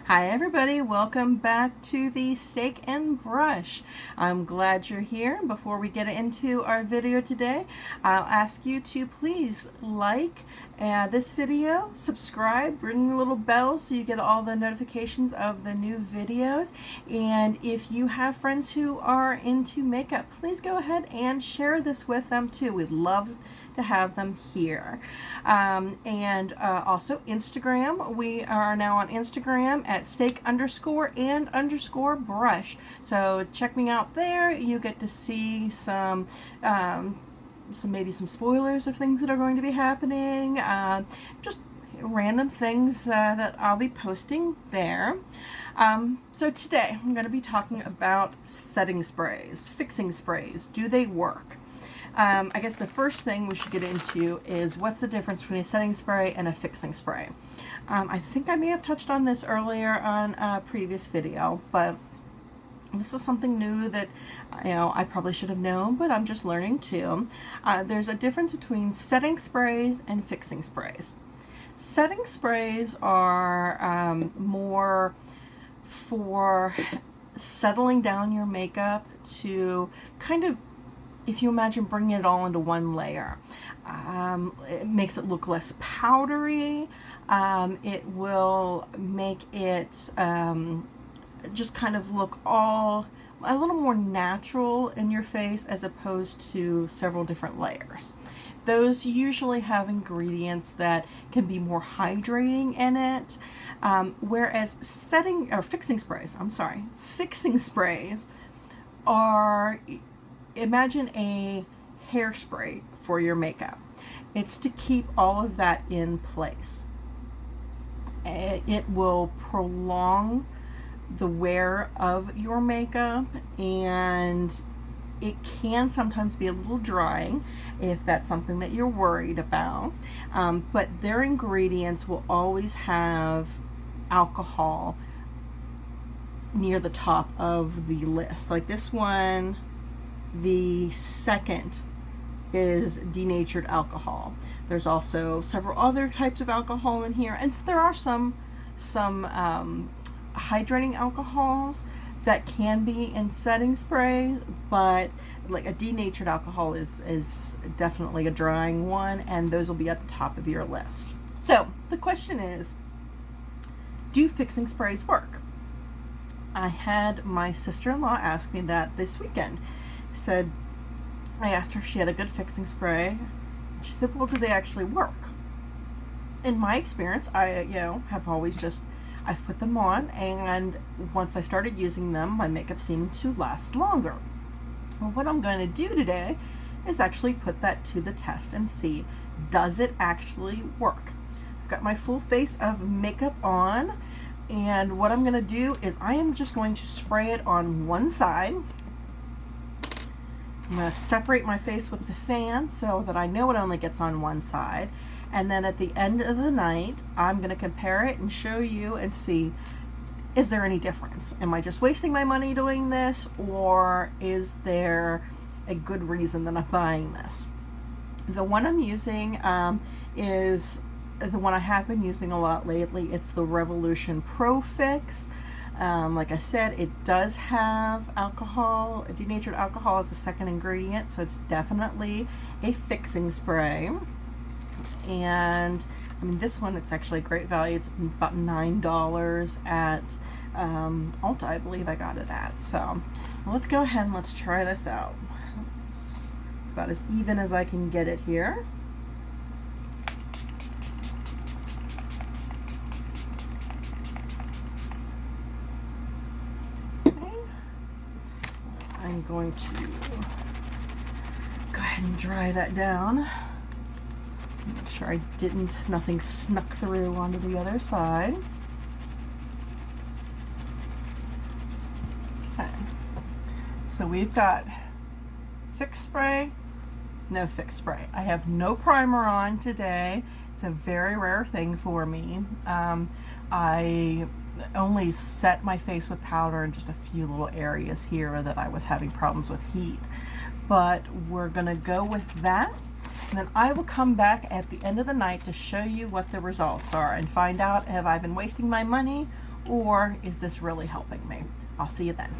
Hi everybody, welcome back to the Steak and Brush. I'm glad you're here. Before we get into our video today, I'll ask you to please like this video, subscribe, ring the little bell so you get all the notifications of the new videos. And if you have friends who are into makeup, please go ahead and share this with them too. We'd love to have them here. Also Instagram. We are now on Instagram at steak_and_brush. So check me out there. You get to see some maybe some spoilers of things that are going to be happening. Just random things that I'll be posting there. So today I'm going to be talking about setting sprays, fixing sprays. Do they work? I guess the first thing we should get into is what's the difference between a setting spray and a fixing spray. I think I may have touched on this earlier on a previous video, but this is something new that I probably should have known, but I'm just learning too. There's a difference between setting sprays and fixing sprays. Setting sprays are more for settling down your makeup to kind of, if you imagine bringing it all into one layer. It makes it look less powdery. It will make it just kind of look a little more natural in your face as opposed to several different layers. Those usually have ingredients that can be more hydrating in it, whereas fixing sprays are, imagine a hairspray for your makeup. It's to keep all of that in place. It will prolong the wear of your makeup, and it can sometimes be a little drying if that's something that you're worried about. But their ingredients will always have alcohol near the top of the list. Like this one, the second is denatured alcohol. There's also several other types of alcohol in here, and there are some hydrating alcohols that can be in setting sprays, but like a denatured alcohol is definitely a drying one, and those will be at the top of your list. So the question is, do fixing sprays work? I had my sister-in-law ask me that this weekend. I asked her if she had a good fixing spray. She said, well, do they actually work? In my experience, I have always I've put them on, and once I started using them, my makeup seemed to last longer. Well, what I'm going to do today is actually put that to the test and see, does it actually work? I've got my full face of makeup on, and what I'm going to do is I am just going to spray it on one side. I'm going to separate my face with the fan so that I know it only gets on one side. And then at the end of the night, I'm going to compare it and show you and see, is there any difference? Am I just wasting my money doing this, or is there a good reason that I'm buying this? The one I'm using is the one I have been using a lot lately. It's the Revolution Pro Fix. Like I said, it does have alcohol. Denatured alcohol is the second ingredient, so it's definitely a fixing spray. And I mean, this one, it's actually a great value. It's about $9 at Ulta, I believe I got it at. So let's go ahead and let's try this out. It's about as even as I can get it here. I'm going to go ahead and dry that down. Make sure nothing snuck through onto the other side. Okay. So we've got fix spray, no fix spray. I have no primer on today. It's a very rare thing for me. I only set my face with powder in just a few little areas here that I was having problems with heat. But we're gonna go with that, and then I will come back at the end of the night to show you what the results are and find out, have I been wasting my money, or is this really helping me? I'll see you then.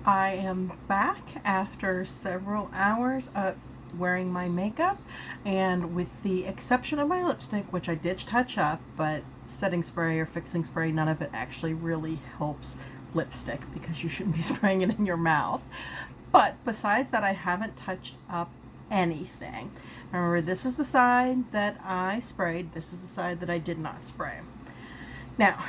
I am back after several hours of wearing my makeup, and with the exception of my lipstick, which I did touch up, but setting spray or fixing spray, none of it actually really helps lipstick because you shouldn't be spraying it in your mouth. But besides that, I haven't touched up anything. Remember, this is the side that I sprayed, this is the side that I did not spray. Now,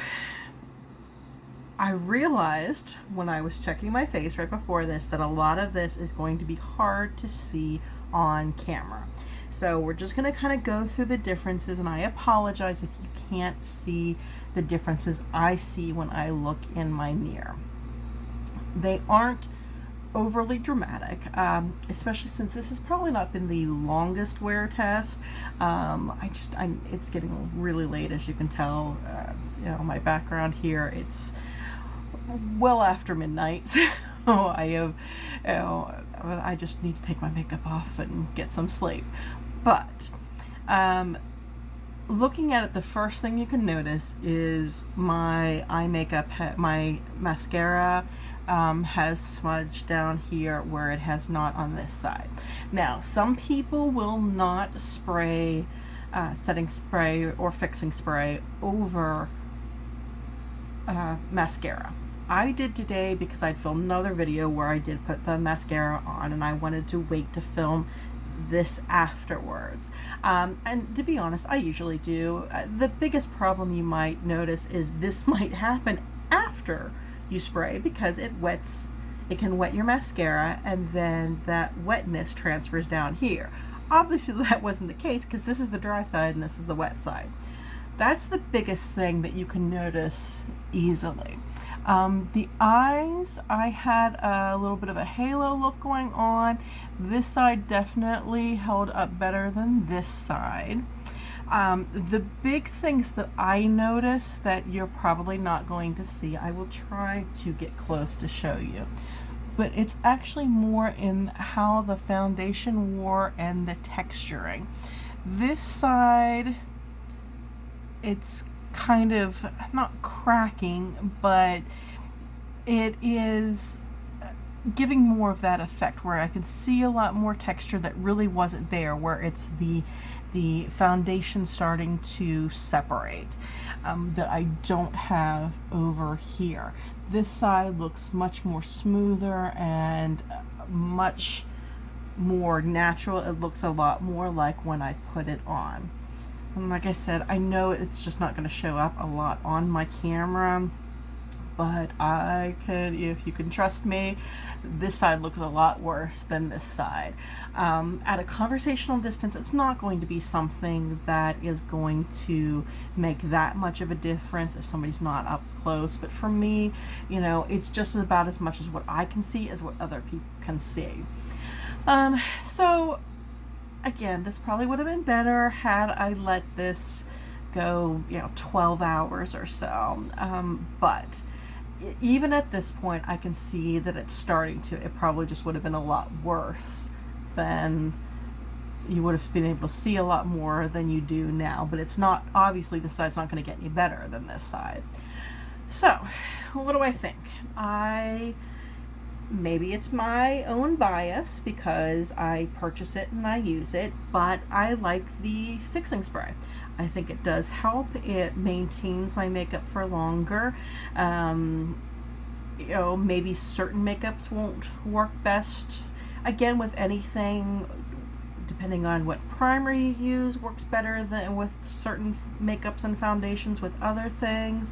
I realized when I was checking my face right before this that a lot of this is going to be hard to see on camera. So we're just going to kind of go through the differences, and I apologize if you can't see the differences I see when I look in my mirror. They aren't overly dramatic, especially since this has probably not been the longest wear test. It's getting really late, as you can tell. My background here, it's well after midnight, so I just need to take my makeup off and get some sleep. But looking at it, the first thing you can notice is my eye makeup, my mascara has smudged down here where it has not on this side. Now, some people will not spray setting spray or fixing spray over mascara. I did today because I'd filmed another video where I did put the mascara on, and I wanted to wait to film this afterwards. And to be honest, I usually do. The biggest problem you might notice is this might happen after you spray because it can wet your mascara, and then that wetness transfers down here. Obviously that wasn't the case because this is the dry side and this is the wet side. That's the biggest thing that you can notice easily. The eyes, I had a little bit of a halo look going on. This side definitely held up better than this side. The big things that I noticed that you're probably not going to see, I will try to get close to show you, but it's actually more in how the foundation wore and the texturing. This side, it's kind of not cracking, but it is giving more of that effect where I can see a lot more texture that really wasn't there, where it's the foundation starting to separate, that I don't have over here. This side looks much more smoother and much more natural. It looks a lot more like when I put it on. And like I said, I know it's just not going to show up a lot on my camera, but I could, if you can trust me, this side looks a lot worse than this side. At a conversational distance, it's not going to be something that is going to make that much of a difference if somebody's not up close. But for me, it's just about as much as what I can see as what other people can see. So again, this probably would have been better had I let this go, 12 hours or so. But even at this point, I can see that it's starting to. It probably just would have been a lot worse than you would have been able to see, a lot more than you do now. But it's not, obviously this side's not going to get any better than this side. So, what do I think? Maybe it's my own bias because I purchase it and I use it, but I like the fixing spray. I think it does help. It maintains my makeup for longer. Maybe certain makeups won't work best. Again, with anything, depending on what primer you use, works better than with certain makeups and foundations with other things.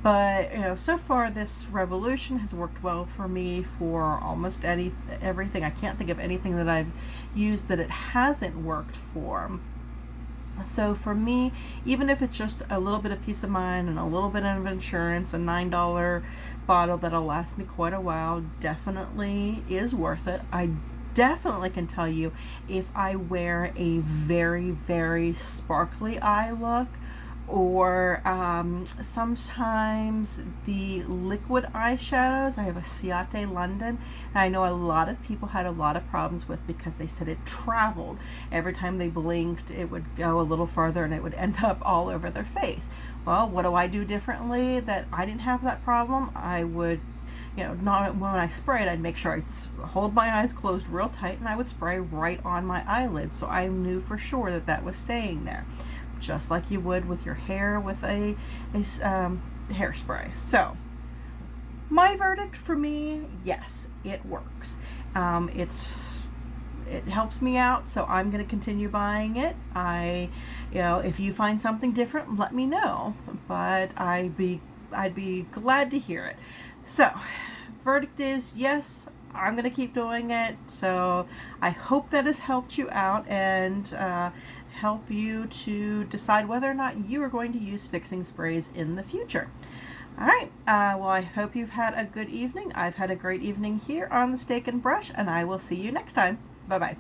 But so far this Revolution has worked well for me for almost everything. I can't think of anything that I've used that it hasn't worked for. So for me, even if it's just a little bit of peace of mind and a little bit of insurance, a $9 bottle that'll last me quite a while definitely is worth it. I definitely can tell you, if I wear a very, very sparkly eye look, or sometimes the liquid eyeshadows. I have a Ciate London, and I know a lot of people had a lot of problems with because they said it traveled. Every time they blinked, it would go a little farther and it would end up all over their face. Well, what do I do differently that I didn't have that problem? I would, not when I sprayed, I'd make sure I hold my eyes closed real tight, and I would spray right on my eyelid, so I knew for sure that that was staying there, just like you would with your hair with a hairspray. So my verdict for me, yes, it works. It helps me out, so I'm going to continue buying it. If you find something different, let me know, but I'd be glad to hear it. So, verdict is yes, I'm going to keep doing it. So I hope that has helped you out and help you to decide whether or not you are going to use fixing sprays in the future. All right, well, I hope you've had a good evening. I've had a great evening here on the Steak and Brush, and I will see you next time. Bye-bye.